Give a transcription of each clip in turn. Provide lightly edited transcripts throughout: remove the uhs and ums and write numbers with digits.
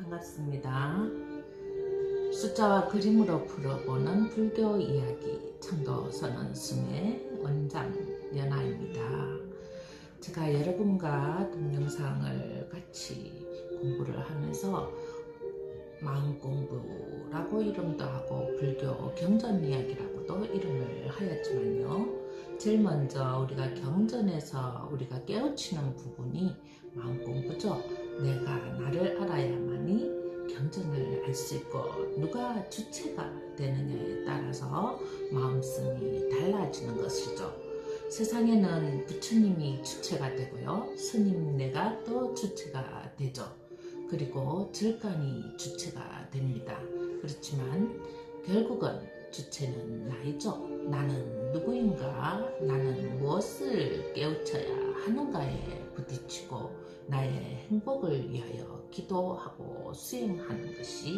반갑습니다. 숫자와 그림으로 풀어보는 불교 이야기 청도선언승의 원장 연아입니다. 제가 여러분과 동영상을 같이 공부를 하면서 마음공부라고 이름도 하고 불교 경전 이야기라고도 이름을 하였지만요, 제일 먼저 우리가 경전에서 우리가 깨우치는 부분이 마음공부죠. 내가 나를 알아야만이 경전을 알 수 있고, 누가 주체가 되느냐에 따라서 마음씀이 달라지는 것이죠. 세상에는 부처님이 주체가 되고요, 스님네가 또 주체가 되죠. 그리고 절간이 주체가 됩니다. 그렇지만 결국은 주체는 나이죠. 나는 누구인가, 나는 무엇을 깨우쳐야 하는가에 부딪히고 나의 행복을 위하여 기도하고 수행하는 것이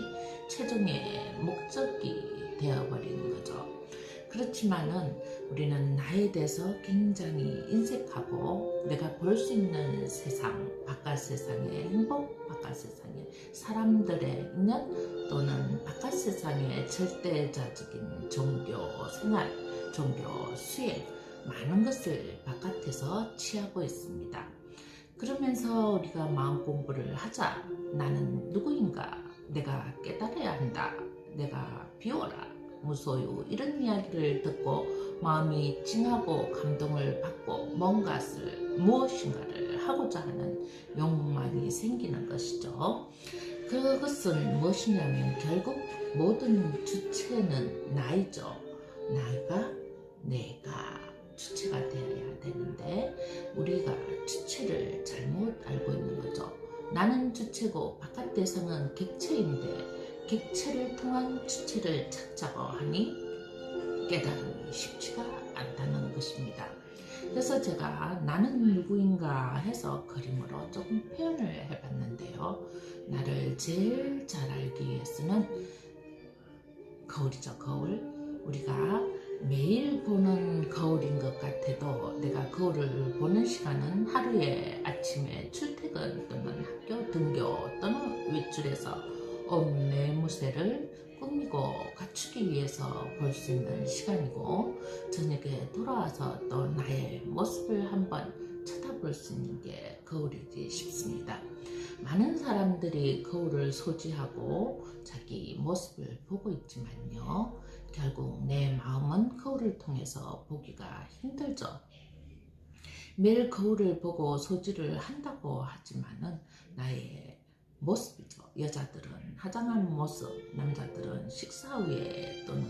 최종의 목적이 되어버리는 거죠. 그렇지만은 우리는 나에 대해서 굉장히 인색하고, 내가 볼 수 있는 세상, 바깥 세상의 행복, 바깥 세상의 사람들의 인연, 또는 바깥 세상의 절대자적인 종교 생활, 종교 수행, 많은 것을 바깥에서 취하고 있습니다. 그러면서 우리가 마음 공부를 하자. 나는 누구인가? 내가 깨달아야 한다. 내가 비워라. 무소유, 이런 이야기를 듣고 마음이 찡하고 감동을 받고 무엇인가를 하고자 하는 욕망이 생기는 것이죠. 그것은 무엇이냐면 결국 모든 주체는 나이죠. 내가 주체가 되어야 되는데 우리가 주체를 잘못 알고 있는 거죠. 나는 주체고 바깥 대상은 객체인데 객체를 통한 주체를 찾자고 하니 깨달음이 쉽지가 않다는 것입니다. 그래서 제가 나는 누구인가 해서 그림으로 조금 표현을 해봤는데요, 나를 제일 잘 알기 위해서는 거울이죠. 거울. 우리가 매일 보는 거울인 것 같아도 내가 거울을 보는 시간은 하루에 아침에 출퇴근 또는 학교 등교 또는 외출해서 매무새를 꾸미고 갖추기 위해서 볼 수 있는 시간이고, 저녁에 돌아와서 또 나의 모습을 한번 쳐다볼 수 있는 게 거울이지 싶습니다. 많은 사람들이 거울을 소지하고 자기 모습을 보고 있지만요, 결국 내 마음은 거울을 통해서 보기가 힘들죠. 매일 거울을 보고 소지를 한다고 하지만은 나의 모습이죠. 여자들은 화장한 모습, 남자들은 식사 후에 또는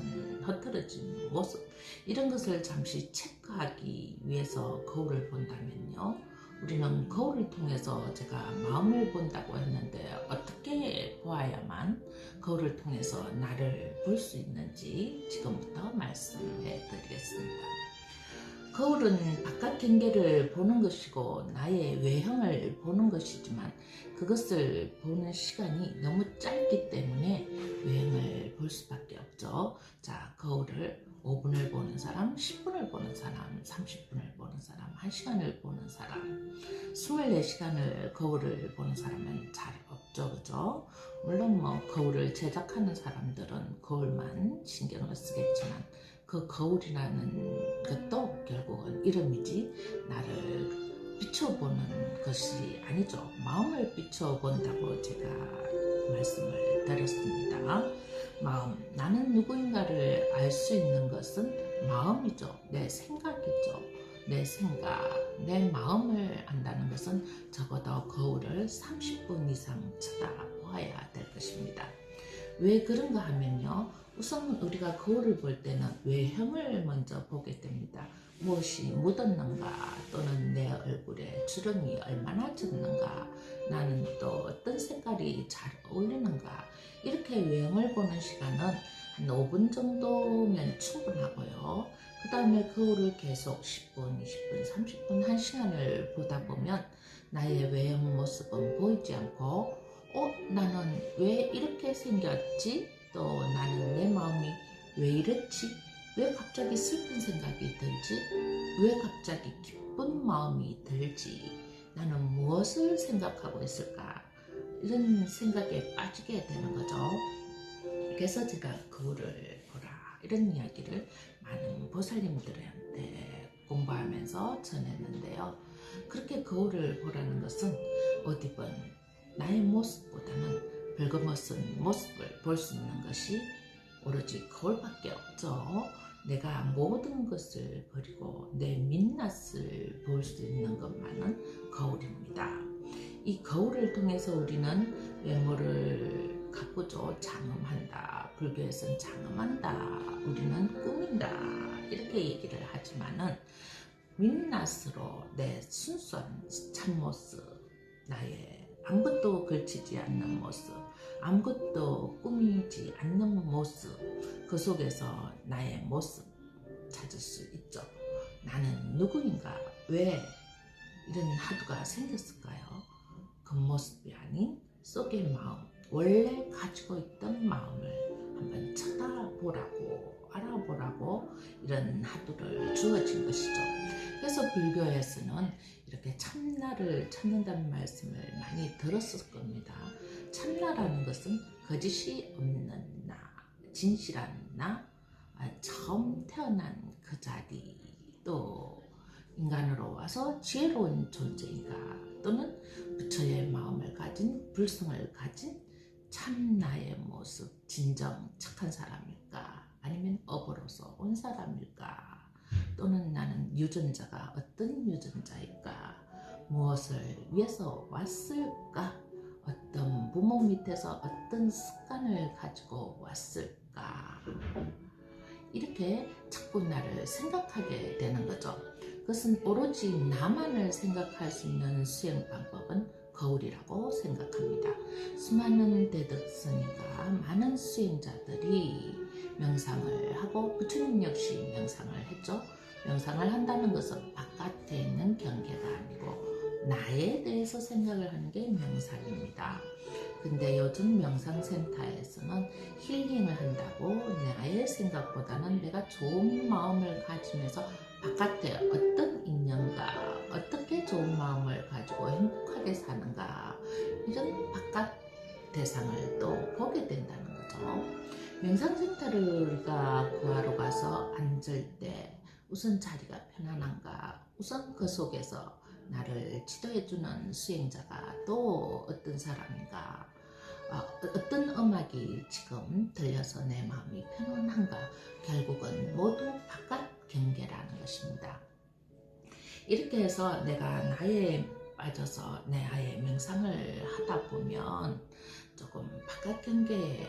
흐트러진 모습, 이런 것을 잠시 체크하기 위해서 거울을 본다면요, 우리는 거울을 통해서, 제가 마음을 본다고 했는데 어떻게 보아야만 거울을 통해서 나를 볼 수 있는지 지금부터 말씀해 드리겠습니다. 거울은 바깥 경계를 보는 것이고 나의 외형을 보는 것이지만, 그것을 보는 시간이 너무 짧기 때문에 외형을 볼 수밖에 없죠. 자, 거울을 5분을 보는 사람, 10분을 보는 사람, 30분을 보는 사람, 1시간을 보는 사람, 24시간을 거울을 보는 사람은 잘 없죠. 그죠? 물론 거울을 제작하는 사람들은 거울만 신경을 쓰겠지만, 그 거울이라는 것도 결국은 이름이지 나를 비춰보는 것이 아니죠. 마음을 비춰본다고 제가 말씀을 드렸습니다. 마음, 나는 누구인가를 알 수 있는 것은 마음이죠. 내 생각이죠. 내 생각, 내 마음을 안다는 것은 적어도 거울을 30분 이상 쳐다보아야 될 것입니다. 왜 그런가 하면요, 우선 우리가 거울을 볼 때는 외형을 먼저 보게 됩니다. 무엇이 묻었는가, 또는 내 얼굴에 주름이 얼마나 졌는가, 나는 또 어떤 색깔이 잘 어울리는가, 이렇게 외형을 보는 시간은 한 5분 정도면 충분하고요. 그 다음에 거울을 계속 10분, 20분, 30분, 1시간을 보다 보면 나의 외형 모습은 보이지 않고, 나는 왜 이렇게 생겼지? 또 나는 내 마음이 왜 이렇지? 왜 갑자기 슬픈 생각이 들지? 왜 갑자기 기쁜 마음이 들지? 나는 무엇을 생각하고 있을까? 이런 생각에 빠지게 되는 거죠. 그래서 제가 거울을 보라 이런 이야기를 많은 보살님들한테 공부하면서 전했는데요. 그렇게 거울을 보라는 것은 어디 본 나의 모습보다는 벌거벗은 모습을 볼 수 있는 것이 오로지 거울밖에 없죠. 내가 모든 것을 버리고 내 민낯을 볼 수 있는 것만은 거울입니다. 이 거울을 통해서 우리는 외모를 가꾸죠. 장엄한다. 불교에서는 장엄한다. 우리는 꾸민다. 이렇게 얘기를 하지만은 민낯으로 내 순수한 참모습, 나의 아무것도 걸치지 않는 모습, 아무것도 꾸미지 않는 모습, 그 속에서 나의 모습 찾을 수 있죠. 나는 누구인가? 왜 이런 하두가 생겼을까요? 겉모습이 아닌 속의 마음, 원래 가지고 있던 마음을 한번 쳐다보라고, 알아보라고 이런 하두를 주어진 것이죠. 그래서 불교에서는 이렇게 참나를 찾는다는 말씀을 많이 들었을 겁니다. 참나라는 것은 거짓이 없는 나, 진실한 나, 처음 태어난 그 자리, 또 인간으로 와서 지혜로운 존재인가, 또는 부처의 마음을 가진, 불성을 가진 참나의 모습, 진정 착한 사람일까, 아니면 업으로서 온 사람일까, 또는 나는 유전자가 어떤 유전자일까, 무엇을 위해서 왔을까, 어떤 부모 밑에서 어떤 습관을 가지고 왔을까, 이렇게 자꾸 나를 생각하게 되는 거죠. 그것은 오로지 나만을 생각할 수 있는 수행 방법은 거울이라고 생각합니다. 수많은 대덕스님과 많은 수행자들이 명상을 하고 부처님 역시 명상을 했죠. 명상을 한다는 것은 바깥에 있는 경계가 아니고 나에 대해서 생각을 하는 게 명상입니다. 근데 요즘 명상센터에서는 힐링을 한다고 나의 생각보다는 내가 좋은 마음을 가지면서 바깥에 어떤 인연가, 어떻게 좋은 마음을 가지고 행복하게 사는가, 이런 바깥 대상을 또 보게 된다는 거죠. 명상센터가 구하러 가서 앉을 때 우선 자리가 편안한가, 우선 그 속에서 나를 지도해주는 수행자가 또 어떤 사람인가, 어떤 음악이 지금 들려서 내 마음이 편안한가, 결국은 모두 바깥 경계라는 것입니다. 이렇게 해서 내가 나에 빠져서 내 아예 명상을 하다 보면 조금 바깥 경계에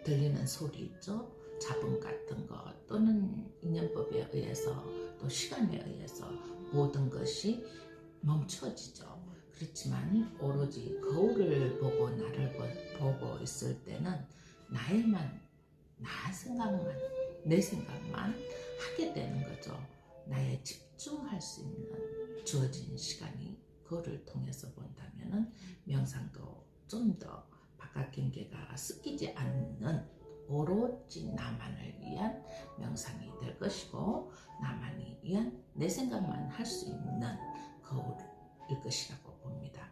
들리는 소리 있죠? 잡음 같은 것, 또는 인연법에 의해서, 또 시간에 의해서 모든 것이 멈춰지죠. 그렇지만 오로지 거울을 보고 나를 보고 있을 때는 나의만, 나 생각만, 내 생각만 하게 되는 거죠. 나에 집중할 수 있는 주어진 시간이 거울을 통해서 본다면은 명상도 좀 더 바깥 경계가 섞이지 않는 오로지 나만을 위한 명상이 될 것이고, 나만이 위한 내 생각만 할 수 있는 거울일 것이라고 봅니다.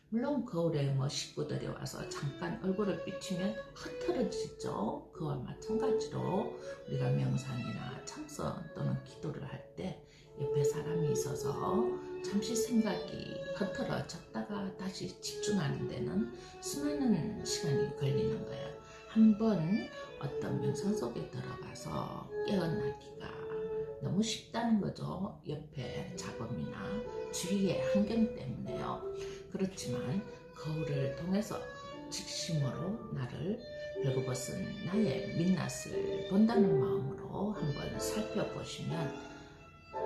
물론 거울에 식구들이 와서 잠깐 얼굴을 비추면 흐트러지죠. 그와 마찬가지로 우리가 명상이나 참선 또는 기도를 할 때 옆에 사람이 있어서 잠시 생각이 흐트러졌다가 다시 집중하는 데는 수많은 시간이 걸리는 거예요. 한번 어떤 명상 속에 들어가서 깨어나기가 너무 쉽다는 거죠. 옆에 잡음이나 주위의 환경 때문에요. 그렇지만 거울을 통해서 직심으로 나를 벌거벗은 나의 민낯을 본다는 마음으로 한번 살펴보시면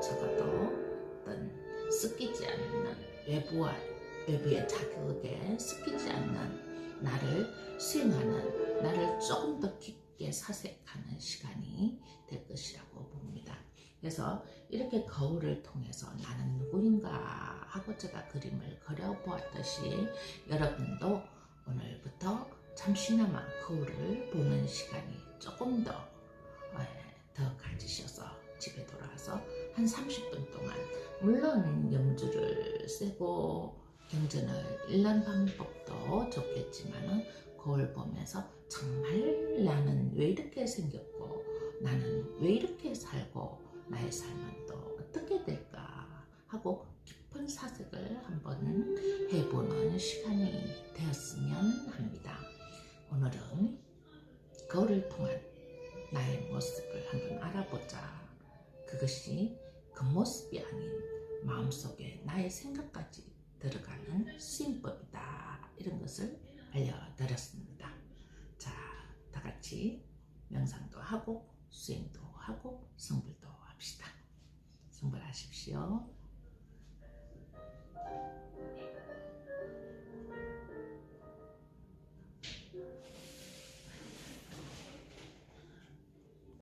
적어도 어떤 섞이지 않는 외부의 자극에 섞이지 않는 나를 수행하는, 나를 조금 더 깊게 사색하는 시간이 될 것이라고 봅니다. 그래서 이렇게 거울을 통해서 나는 누구인가 하고 제가 그림을 그려보았듯이, 여러분도 오늘부터 잠시나마 거울을 보는 시간이 조금 더 가지셔서 집에 돌아와서 한 30분 동안, 물론 염주를 쓰고 경전을 읽는 방법도 좋겠지만 거울 보면서 정말 나는 왜 이렇게 생겼고 나는 왜 이렇게 살고 나의 삶은 또 어떻게 될까 하고 깊은 사색을 한번 해보는 시간이 되었으면 합니다. 오늘은 거울을 통한 나의 모습을 한번 알아보자. 그것이 겉모습이 아닌 마음속에 나의 생각까지 들어가는 수행법이다. 이런 것을 알려드렸습니다. 자, 다 같이 명상도 하고 수행도 하고 성불도 합시다. 성불하십시오.